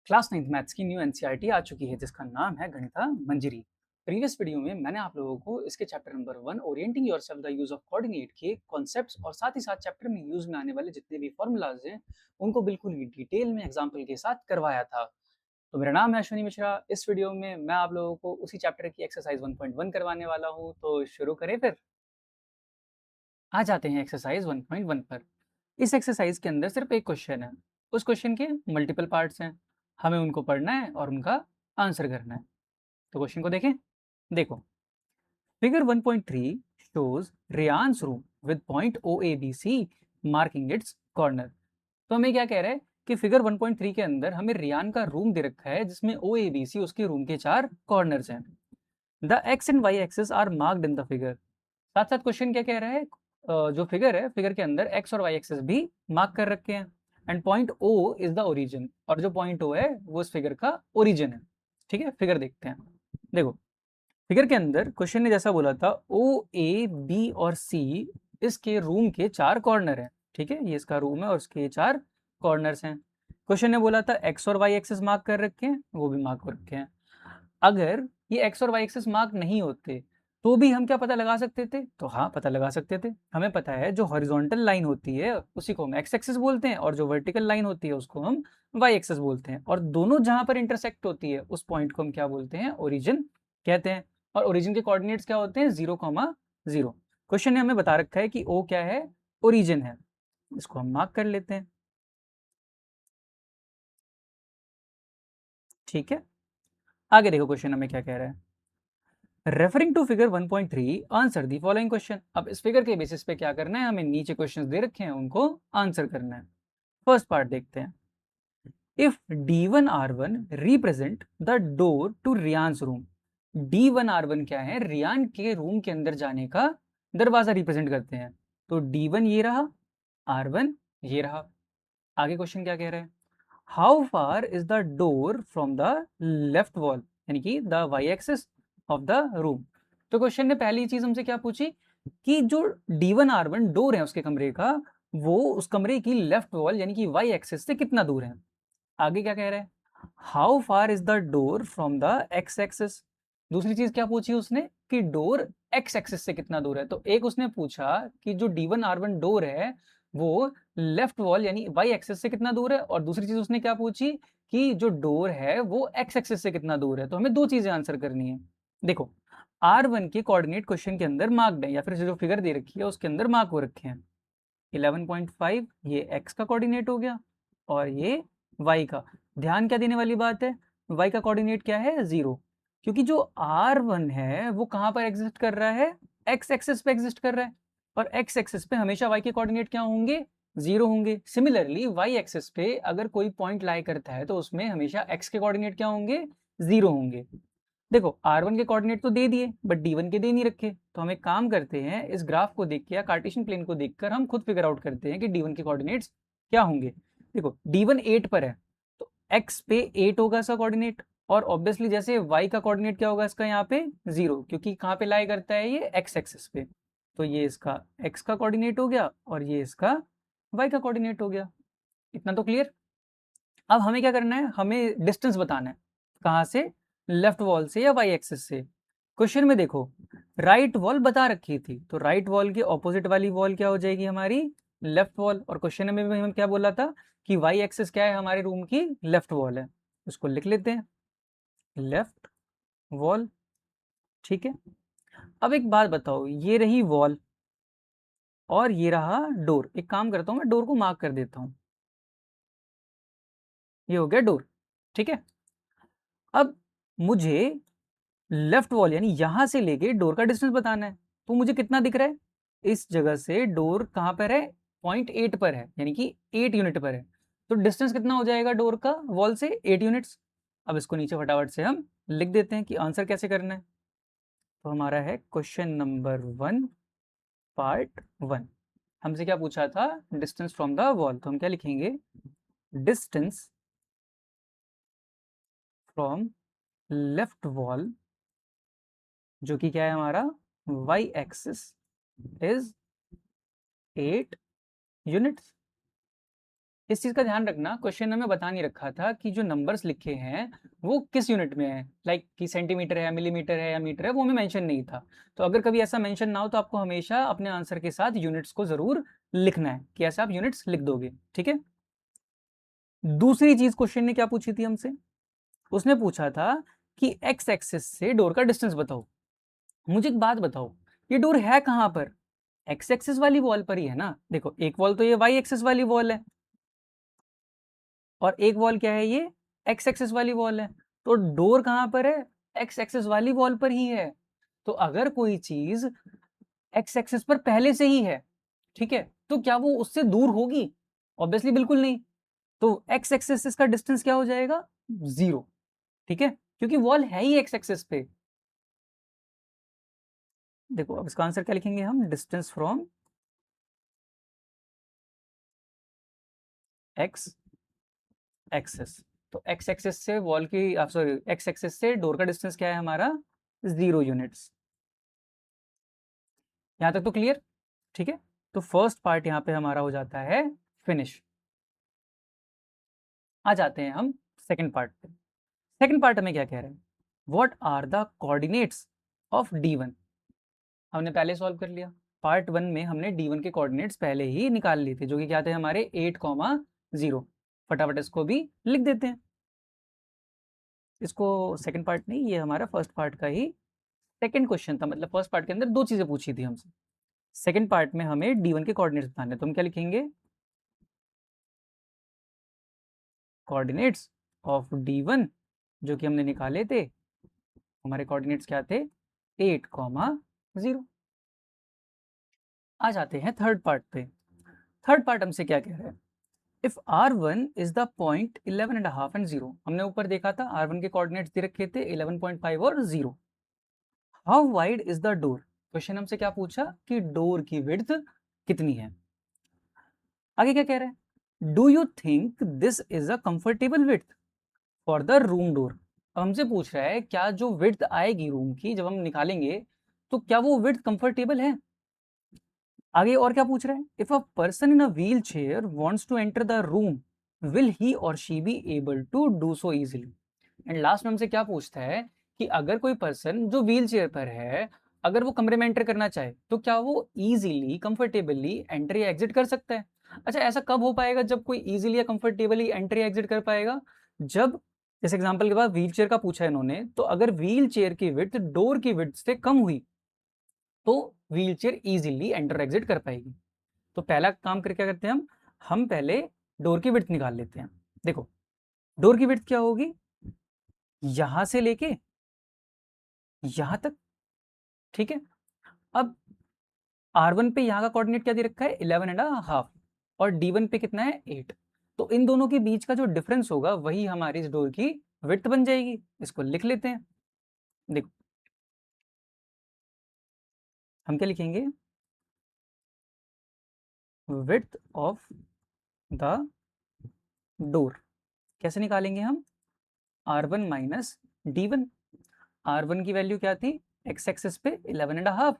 Class 9th maths की new NCERT आ चुकी है जिसका नाम है गणिता मंजरी। प्रीवियस वीडियो में मैंने आप लोगों को इसके chapter number 1 orienting yourself the use of coordinate के कॉन्सेप्ट्स और साथ ही साथ चैप्टर में यूज में आने वाले जितने भी फॉर्मूलाज हैं उनको बिल्कुल ही डिटेल में एग्जांपल के साथ करवाया था। तो मेरा नाम है अश्विनी मिश्रा। इस वीडियो में मैं आप लोगों को उसी चैप्टर की एक्सरसाइज 1.1 करवाने वाला हूँ, तो शुरू करें फिर। आ जाते हैं एक्सरसाइज 1.1 पर। इस एक्सरसाइज के अंदर सिर्फ एक क्वेश्चन है, उस क्वेश्चन के मल्टीपल पार्ट्स हैं, हमें उनको पढ़ना है और उनका आंसर करना है। तो क्वेश्चन को देखें। देखो, figure 1.3 shows Ryan's room with point OABC marking its corner। तो हमें क्या कह रहा है कि फिगर 1.3 के अंदर हमें रियान का रूम दे रखा है जिसमें OABC उसके रूम के 4 कॉर्नर्स हैं। The X and Y axis are marked in the figure. साथ साथ क्वेश्चन क्या कह रहा है, जो फिगर है फिगर के अंदर एक्स और वाई एक्सिस भी मार्क कर रखे हैं and point O is the origin, और जो पॉइंट ओ है वो इस फिगर का ओरिजिन है। ठीक है, फिगर देखते हैं। देखो, फिगर के अंदर क्वेश्चन ने जैसा बोला था ओ ए बी और सी इसके रूम के 4 कॉर्नर हैं। ठीक है, ये इसका रूम है और इसके 4 कॉर्नर्स हैं। क्वेश्चन ने बोला था एक्स और वाई एक्सिस मार्क कर रखे हैं, वो भी मार्क कर रखे हैं। अगर ये एक्स और वाई एक्सिस मार्क नहीं होते तो भी हम क्या पता लगा सकते थे? तो हाँ, पता लगा सकते थे। हमें पता है जो हॉरिजॉन्टल लाइन होती है उसी को हम एक्स एक्सिस बोलते हैं और जो वर्टिकल लाइन होती है उसको हम वाई एक्सिस बोलते हैं, और दोनों जहां पर इंटरसेक्ट होती है उस पॉइंट को हम क्या बोलते हैं? ओरिजिन कहते हैं। और ओरिजिन के कोऑर्डिनेट्स क्या होते हैं? 0,0। क्वेश्चन ने हमें बता रखा है कि ओ क्या है? ओरिजिन है। इसको हम मार्क कर लेते हैं। ठीक है, आगे देखो क्वेश्चन हमें क्या कह रहा है। Referring to figure 1.3 answer the following question. अब इस फिगर के बेसिस पे क्या करना है, हमें नीचे क्वेश्चंस दे रखे हैं उनको आंसर करना है। फर्स्ट पार्ट देखते हैं। If D1R1 represent the door to Ryan's room. D1R1 क्या है? रियान के रूम के अंदर जाने का दरवाजा रिप्रेजेंट करते हैं। तो D1 ये रहा, R1 ये रहा। आगे क्वेश्चन क्या कह रहे हैं? How far is the door from the left wall, यानी कि the Y axis of the room. तो क्वेश्चन ने पहली चीज हमसे क्या पूछी कि जो D1R1 डोर है उसके कमरे का, वो उस कमरे की लेफ्ट वॉल यानी कि वाई एक्सिस से कितना दूर है। आगे क्या कह रहे हैं? How far is the door from the x axis. दूसरी चीज क्या पूछी उसने कि डोर एक्स एक्सिस से कितना दूर है। तो एक उसने पूछा कि जो D1R1 डोर है वो लेफ्ट वॉल यानी वाई एक्सिस से कितना दूर है, और दूसरी चीज उसने क्या पूछी कि जो डोर है वो एक्स एक्सिस से कितना दूर है। तो हमें दो चीजें आंसर करनी है। देखो, R1 के कोऑर्डिनेट क्वेश्चन के अंदर मार्क्ड है, या फिर जो फिगर दे रखी है उसके अंदर मार्क हो रखे हैं। 11.5 ये x का कोऑर्डिनेट हो गया और ये y का। ध्यान क्या देने वाली बात है, y का कोऑर्डिनेट क्या है? 0, क्योंकि जो R1 है वो कहां पर एग्जिस्ट कर रहा है? x एक्सिस पे एग्जिस्ट कर रहा है, और x एक्सिस पे हमेशा y के कोऑर्डिनेट क्या होंगे? 0 होंगे। सिमिलरली y एक्सिस पे अगर कोई पॉइंट लाई करता है तो उसमें हमेशा x के कोऑर्डिनेट क्या होंगे? 0 होंगे। देखो, R1 के कोऑर्डिनेट तो दे दिए बट D1 के दे नहीं रखे, तो हम एक काम करते हैं, इस ग्राफ को देख के या कार्टेशियन प्लेन को देखकर हम खुद फिगर आउट करते हैं कि D1 के कोऑर्डिनेट्स क्या होंगे। देखो, D1 8 पर है तो x पे 8 होगा इसका कोऑर्डिनेट, और ऑब्वियसली जैसे y का कोऑर्डिनेट क्या होगा इसका यहाँ पे? 0, क्योंकि कहाँ पे लाई करता है ये? x एक्सिस पे। तो ये इसका x का कोऑर्डिनेट हो गया और ये इसका y का कोऑर्डिनेट हो गया। इतना तो क्लियर। अब हमें क्या करना है, हमें डिस्टेंस बताना है। कहाँ से? लेफ्ट वॉल से या वाई एक्सिस से। क्वेश्चन में देखो, राइट वॉल बता रखी थी तो राइट वॉल के ऑपोजिट वाली वॉल क्या हो जाएगी? हमारी लेफ्ट वॉल। और क्वेश्चन में भी हम क्या बोला था कि वाई एक्सिस क्या है? हमारे रूम की लेफ्ट वॉल है। उसको लिख लेते हैं, लेफ्ट वॉल। ठीक है, अब एक बात बताओ, ये रही वॉल और ये रहा डोर। एक काम करता हूं, मैं डोर को मार्क कर देता हूं। ये हो गया डोर। ठीक है, अब मुझे लेफ्ट वॉल यानी यहां से लेके डोर का डिस्टेंस बताना है। तो मुझे कितना दिख रहा है? इस जगह से डोर कहां पर है? 0.8 पर है, यानी कि 8 यूनिट पर है। तो डिस्टेंस कितना हो जाएगा डोर का वॉल से? 8 यूनिट्स। अब इसको नीचे फटाफट से हम लिख देते हैं कि आंसर कैसे करना है। तो हमारा है क्वेश्चन नंबर 1 पार्ट 1। हमसे क्या पूछा था? Distance from the wall. तो हम क्या लिखेंगे? डिस्टेंस फ्रॉम लेफ्ट वॉल, जो कि क्या है हमारा? Y axis is 8 units. इस चीज़ का ध्यान रखना, क्वेश्चन में बता नहीं रखा था कि जो नंबर्स लिखे हैं वो किस यूनिट में है, लाइक कि सेंटीमीटर है, मिलीमीटर है या मीटर है, वो हमें मेंशन नहीं था। तो अगर कभी ऐसा मेंशन ना हो तो आपको हमेशा अपने आंसर के साथ यूनिट्स को ज़रूर लिखना है कि ऐसे आप यूनिट्स लिख दोगे, ठीक है। दूसरी चीज़ क्वेश्चन ने क्या पूछी थी हमसे, उसने पूछा था कि एक्स एक्सिस से डोर का डिस्टेंस बताओ। मुझे एक बात बताओ, ये डोर है कहाँ पर? एक्स एक्सिस वाली वॉल पर ही है ना। देखो एक वॉल तो ये वाई एक्सिस वाली वॉल है और एक वॉल क्या है, ये एक्स एक्सिस वाली वॉल है। तो डोर कहाँ पर है? एक्स एक्सिस वाली वॉल पर ही है। तो अगर कोई चीज एक्स एक्सिस पर पहले से ही है, ठीक है, तो क्या वो उससे दूर होगी? ऑब्वियसली बिल्कुल नहीं। तो एक्स एक्सिस का डिस्टेंस क्या हो जाएगा? 0, ठीक है, क्योंकि वॉल है ही एक्स एक्सिस पे। देखो अब इसका आंसर क्या लिखेंगे हम, डिस्टेंस फ्रॉम एक्स एक्सिस। तो एक्स एक्सिस से वॉल की, आप सॉरी, एक्स एक्सिस से डोर का डिस्टेंस क्या है हमारा? 0 यूनिट्स। यहां तक तो क्लियर, ठीक है। तो फर्स्ट पार्ट यहां पे हमारा हो जाता है फिनिश। आ जाते हैं हम सेकंड पार्ट पे। सेकंड पार्ट हमें क्या कह रहे हैं, what are the coordinates of D1। हमने पहले सॉल्व कर लिया, पार्ट 1 में हमने D1 के कोऑर्डिनेट्स पहले ही निकाल लिए थे, जो कि क्या थे हमारे 8,0। फटाफट इसको भी लिख देते हैं। इसको सेकंड पार्ट नहीं, ये हमारा फर्स्ट पार्ट का ही सेकंड क्वेश्चन था, मतलब फर्स्ट पार्ट के अंदर दो चीजें पूछी थी हमसे। सेकंड पार्ट में हमें D1 के कोऑर्डिनेट्स बताने, तो हम क्या लिखेंगे, कोऑर्डिनेट्स ऑफ D1 जो कि हमने निकाले थे, हमारे कोऑर्डिनेट्स क्या थे, 8,0। आ जाते हैं थर्ड पार्ट पे। थर्ड पार्ट हमसे क्या कह रहा है, if R1 is the point 11.5 and 0। हमने ऊपर देखा था R1 के कोऑर्डिनेट्स दे रखे थे 11.5 और 0। How wide is the door. Question हमसे क्या पूछा कि डोर की विड्थ कितनी है। आगे क्या कह रहा है, do you think this is a comfortable width for the room door. अब हमसे पूछ रहा है क्या जो विड्थ आएगी रूम की जब हम निकालेंगे, तो क्या वो विड्थ कंफर्टेबल है। आगे और क्या पूछ रहा है, if a person in a wheelchair wants to enter the room will he or she be able to do so easily. And last में हमसे क्या पूछता है कि अगर कोई पर्सन जो व्हील चेयर पर है, अगर वो कमरे में एंटर करना चाहे तो क्या वो इजीली कंफर्टेबली एंटर या एग्जिट कर सकता है। अच्छा ऐसा कब हो पाएगा जब कोई इजीली या कंफर्टेबली एंटर या एग्जिट कर पाएगा, जब इस एग्जांपल के बाद व्हील चेयर का पूछा है इन्होंने, तो अगर व्हील चेयर की विड्थ डोर की विड्थ से कम हुई तो wheel chair easily enter exit कर पाएगी। तो पहला काम करके क्या करते हैं हम पहले डोर की विड्थ निकाल लेते हैं। देखो डोर की विड्थ क्या होगी, यहां से लेके यहां तक, ठीक है। अब R1 पे यहाँ का कोऑर्डिनेट क्या दे रखा है, 11.5 और D1 पे कितना है, 8। तो इन दोनों के बीच का जो डिफरेंस होगा वही हमारी इस डोर की विड्थ बन जाएगी। इसको लिख लेते हैं। देखो हम क्या लिखेंगे, विड्थ ऑफ द डोर कैसे निकालेंगे हम, R1 माइनस D1। R1 की वैल्यू क्या थी, एक्स एक्सिस पे 11.5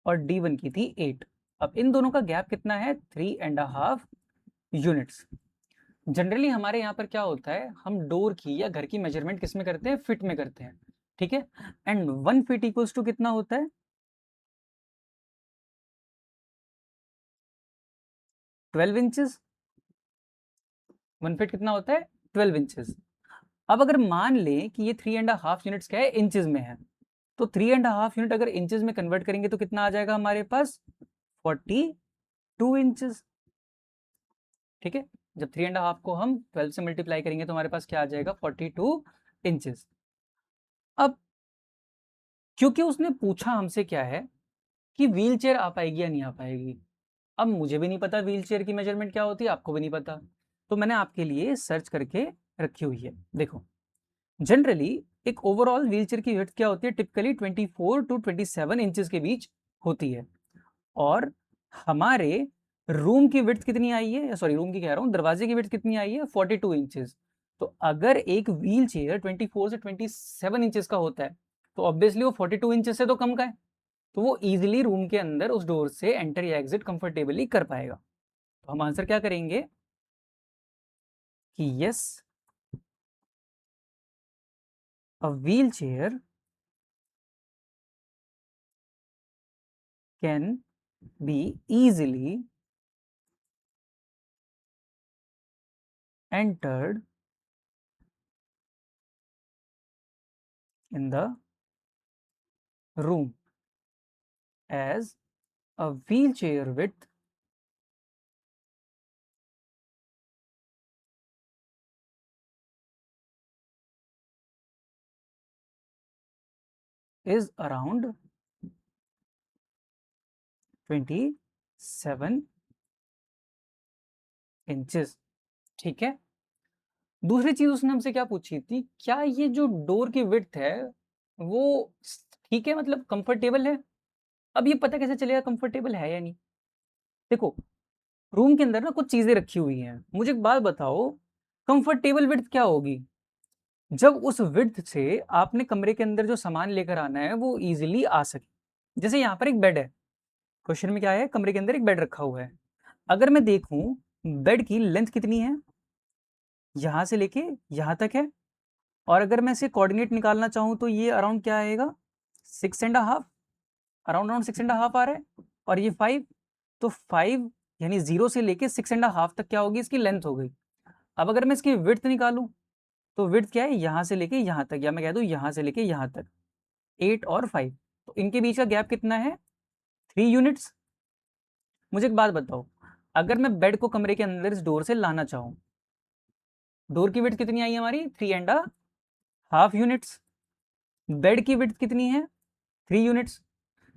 और D1 की थी 8। अब इन दोनों का गैप कितना है, 3.5 यूनिट्स। जनरली हमारे यहाँ पर क्या होता है, हम डोर की या घर की मेजरमेंट किस में करते हैं, फिट में करते हैं, ठीक है। एंड 1 फीट इक्वल्स टू कितना होता है, 12 इंचेस। 1 फीट कितना होता है, 12 इंचेस। अब अगर मान लें कि ये 3.5 यूनिट्स क्या है, इंचेस में है, तो 3.5 यूनिट अगर इंचेस में कन्वर्ट करेंगे तो कितना आ जाएगा हमारे पास, 42 इंचेस, ठीक है। जब 3.5 को हम 12 से मल्टीप्लाई करेंगे तो हमारे पास क्या आ जाएगा, 42 इंचेस। अब क्योंकि उसने पूछा हमसे क्या है कि व्हील चेयर आ पाएगी या नहीं आ पाएगी, अब मुझे भी नहीं पता व्हील चेयर की मेजरमेंट क्या होती है, आपको भी नहीं पता, तो मैंने आपके लिए सर्च करके रखी हुई है। देखो जनरली एक ओवरऑल व्हील चेयर की विड्थ क्या होती है, टिपिकली 24 टू 27 इंचेस के बीच होती है। और हमारे रूम की विड्थ कितनी आई है, सॉरी रूम की कह रहा हूँ, दरवाजे की विड्थ कितनी आई है, 42 इंचेस। तो अगर एक व्हील चेयर 24 से 27 इंचेस का होता है तो ऑब्वियसली वो 42 इंचेस से तो कम का है, तो वो इजीली रूम के अंदर उस डोर से एंटर या एग्जिट कंफर्टेबली कर पाएगा। तो हम आंसर क्या करेंगे, कि yes, a wheel chair can be easily entered in the room as a wheelchair width is around 27 inches. ठीक है। दूसरी चीज उसने हमसे क्या पूछी थी, क्या ये जो डोर की विड्थ है वो ठीक है, मतलब कंफर्टेबल है। अब ये पता कैसे चलेगा कंफर्टेबल है या नहीं। देखो, रूम के अंदर ना कुछ चीजें रखी हुई हैं, मुझे एक बात बताओ, कंफर्टेबल विड्थ क्या होगी, जब उस विड्थ से आपने कमरे के अंदर जो सामान लेकर आना है वो इजीली आ सके। जैसे यहाँ पर एक बेड है, क्वेश्चन में क्या है, कमरे के अंदर एक बेड रखा हुआ है। अगर मैं देखूं बेड की लेंथ कितनी है, यहां से लेके यहां तक है, और अगर मैं इसे कोऑर्डिनेट निकालना चाहूँ तो ये अराउंड क्या आएगा, 6.5, अराउंड अराउंड 6.5 आ रहा है, और ये 5, तो 5 यानी 0 से लेके 6.5 तक क्या होगी, इसकी लेंथ हो गई। अब अगर मैं इसकी विड्थ निकालूं तो विड्थ क्या है, यहाँ से लेके यहाँ तक, या मैं कह दूं यहाँ से लेके यहाँ तक, 8 और 5, तो इनके बीच का गैप कितना है, 3 यूनिट्स। मुझे एक बात बताओ, अगर मैं बेड को कमरे के अंदर इस डोर से लाना चाहूँ, डोर की विड्थ कितनी आई हमारी, 3.5 यूनिट्स, बेड की विड्थ कितनी है, 3 यूनिट्स।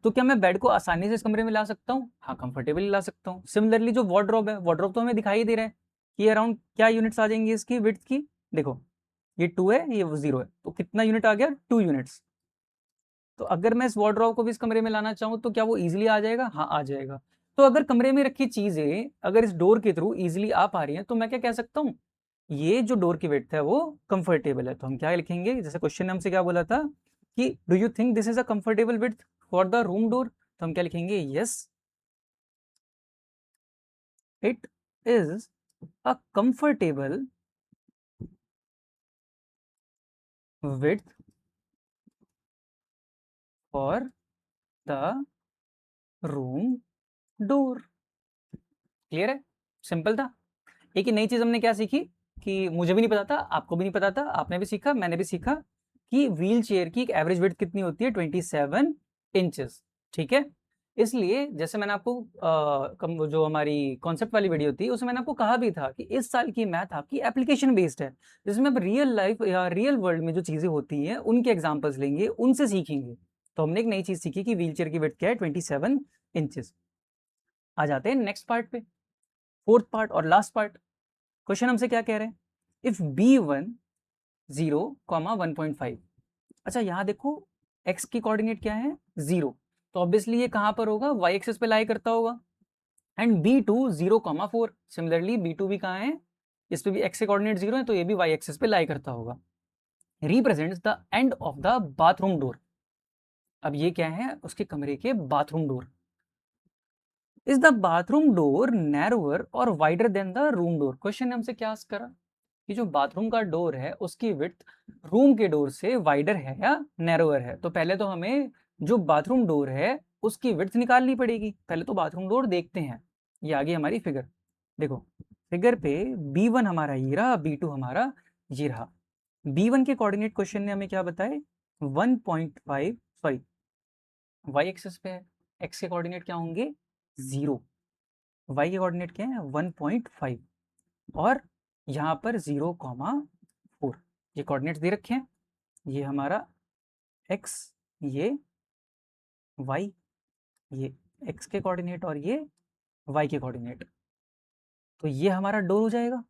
तो क्या मैं बेड को आसानी से इस कमरे में ला सकता हूँ, हाँ कंफर्टेबली ला सकता हूँ। सिमिलरली जो वार्डरोब है, वार्डरोब तो हमें दिखाई दे रहा है कि अराउंड क्या यूनिट्स आ जाएंगी इसकी विड्थ की, देखो ये 2 है, ये 0 है, तो कितना यूनिट आ गया, 2 यूनिट्स। तो अगर मैं इस वार्डरोब को भी इस कमरे में लाना चाहूँ तो क्या वो इजीली आ जाएगा, हाँ आ जाएगा। तो अगर कमरे में रखी चीजें अगर इस डोर के थ्रू इजीली आ पा रही हैं तो मैं क्या कह सकता हूँ, ये जो डोर की विड्थ है वो कंफर्टेबल है। तो हम क्या लिखेंगे, जैसे क्वेश्चन ने हमसे क्या बोला था कि do you think this is a comfortable width for the room door, तो हम क्या लिखेंगे, yes it is a comfortable width for the room door. Clear है, सिंपल था। एक ही नई चीज हमने क्या सीखी, कि मुझे भी नहीं पता था, आपको भी नहीं पता था, आपने भी सीखा, मैंने भी सीखा, कि व्हील चेयर की एक एवरेज वेट कितनी होती है, 27 इंचेस। ठीक है। इसलिए जैसे मैंने आपको जो हमारी कॉन्सेप्ट वाली वीडियो थी उसमें मैंने आपको कहा भी था कि इस साल की मैथ आपकी एप्लीकेशन बेस्ड है, जिसमें आप रियल लाइफ या रियल वर्ल्ड में जो चीजें होती हैं उनके एग्जाम्पल्स लेंगे, उनसे सीखेंगे। तो हमने एक नई चीज सीखी कि व्हील चेयर की वेट क्या है, 27 इंचेस। आ जाते हैं नेक्स्ट पार्ट पे, फोर्थ पार्ट और लास्ट पार्ट। क्वेश्चन हमसे क्या कह रहे हैं, इफ B1 0, 1.5। अच्छा यहाँ देखो, x की कोऑर्डिनेट क्या है, 0, तो ऑब्वियसली ये कहाँ पर होगा, y एक्सिस पे लाई करता होगा। एंड B2 0, 4, सिमिलरली B2 भी कहाँ है, इस पे भी x के कोऑर्डिनेट 0 है, तो ये भी y एक्सिस पे लाई करता होगा। Represents the end of the bathroom door. अब ये क्या है, उसके कमरे के bathroom door. Is the bathroom door narrower or wider than the room door. Question ने हमसे क्या आस्क करा कि जो बाथरूम का डोर है उसकी विड्थ रूम के डोर से वाइडर है या नैरोअर है। तो पहले तो हमें जो बाथरूम डोर है उसकी विड्थ निकालनी पड़ेगी। पहले तो बाथरूम डोर देखते हैं, ये आगे हमारी फिगर। देखो फिगर पे B1 हमारा ये रहा, B2 हमारा ये रहा। B1 के कोऑर्डिनेट क्वेश्चन ने हमें क्या बताए, 1.5, सॉरी वाई एक्सिस पे है, एक्स के कोऑर्डिनेट क्या होंगे, 0, वाई के कोऑर्डिनेट क्या है, 1.5, और यहाँ पर 0, 4, ये कोऑर्डिनेट्स दे रखे हैं, ये हमारा x, ये y, ये x के कोऑर्डिनेट और ये y के कोऑर्डिनेट। तो ये हमारा डोर हो जाएगा,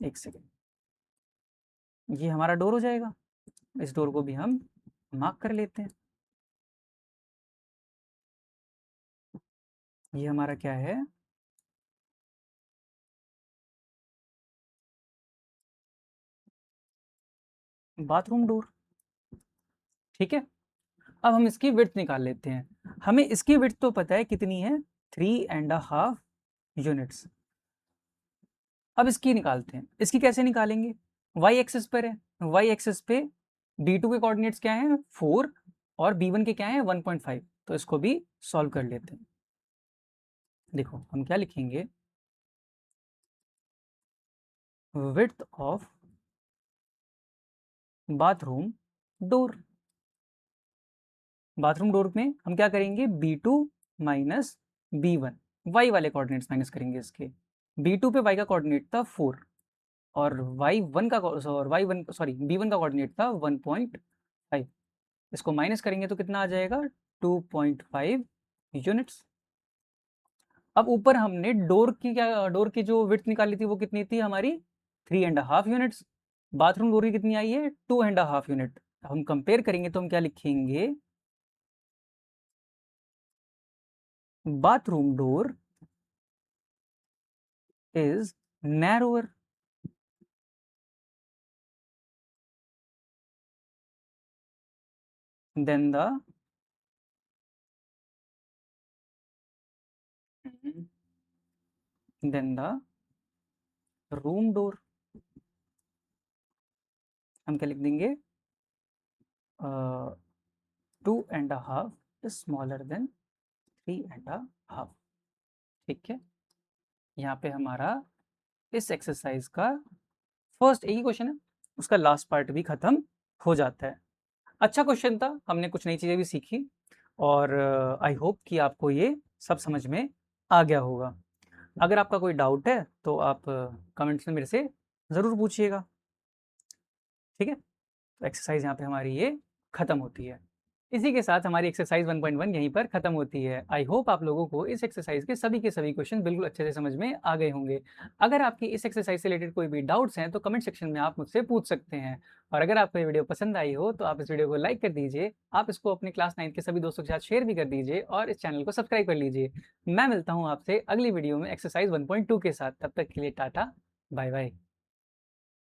एक सेकेंड, ये हमारा डोर हो जाएगा। इस डोर को भी हम मार्क कर लेते हैं। ये हमारा क्या है, बाथरूम डोर। ठीक है। अब हम इसकी विड्थ निकाल लेते हैं। हमें इसकी विड्थ तो पता है कितनी है, 3.5 यूनिट्स। अब इसकी निकालते हैं। इसकी कैसे निकालेंगे? वाई एक्सिस पर है, वाई एक्सिस पे b2 के कोऑर्डिनेट्स क्या हैं 4 और b1 के क्या हैं 1.5, तो इसको भी सॉल्व कर लेते हैं। देखो हम क्या लिखेंगे, width of bathroom door. Bathroom door में हम क्या करेंगे, b2 माइनस b1, वाई वाले कोऑर्डिनेट्स माइनस करेंगे इसके। b2 पे y का कोऑर्डिनेट था 4 और y1 का और y1 सॉरी b1 का कोऑर्डिनेट था 1.5, इसको माइनस करेंगे तो कितना आ जाएगा 2.5 यूनिट्स। अब ऊपर हमने डोर की जो विड्थ निकाली थी वो कितनी थी हमारी 3.5 यूनिट्स। बाथरूम डोर की कितनी आई है 2.5 यूनिट। हम कंपेयर करेंगे तो हम क्या लिखेंगे, bathroom door is narrower than the room door। हम क्या लिख देंगे, 2.5 is smaller than 3.5। ठीक है, यहाँ पे हमारा इस एक्सरसाइज का फर्स्ट एक ही क्वेश्चन है, उसका लास्ट पार्ट भी खत्म हो जाता है। अच्छा क्वेश्चन था, हमने कुछ नई चीज़ें भी सीखी और आई होप कि आपको ये सब समझ में आ गया होगा। अगर आपका कोई डाउट है तो आप कमेंट्स में मेरे से ज़रूर पूछिएगा। ठीक है, तो एक्सरसाइज यहाँ पे हमारी ये खत्म होती है। इसी के साथ हमारी एक्सरसाइज 1.1 यहीं पर खत्म होती है। आई होप आप लोगों को इस एक्सरसाइज के सभी क्वेश्चन बिल्कुल अच्छे से समझ में आ गए होंगे। अगर आपकी इस एक्सरसाइज से रिलेटेड कोई भी डाउट्स हैं तो कमेंट सेक्शन में आप मुझसे पूछ सकते हैं। और अगर आपको ये वीडियो पसंद आई हो तो आप इस वीडियो को लाइक कर दीजिए, आप इसको अपने क्लास 9 के सभी दोस्तों के साथ शेयर भी कर दीजिए और इस चैनल को सब्सक्राइब कर लीजिए। मैं मिलता हूँ आपसे अगली वीडियो में एक्सरसाइज 1.2 के साथ। तब तक के लिए टाटा, बाय बाय।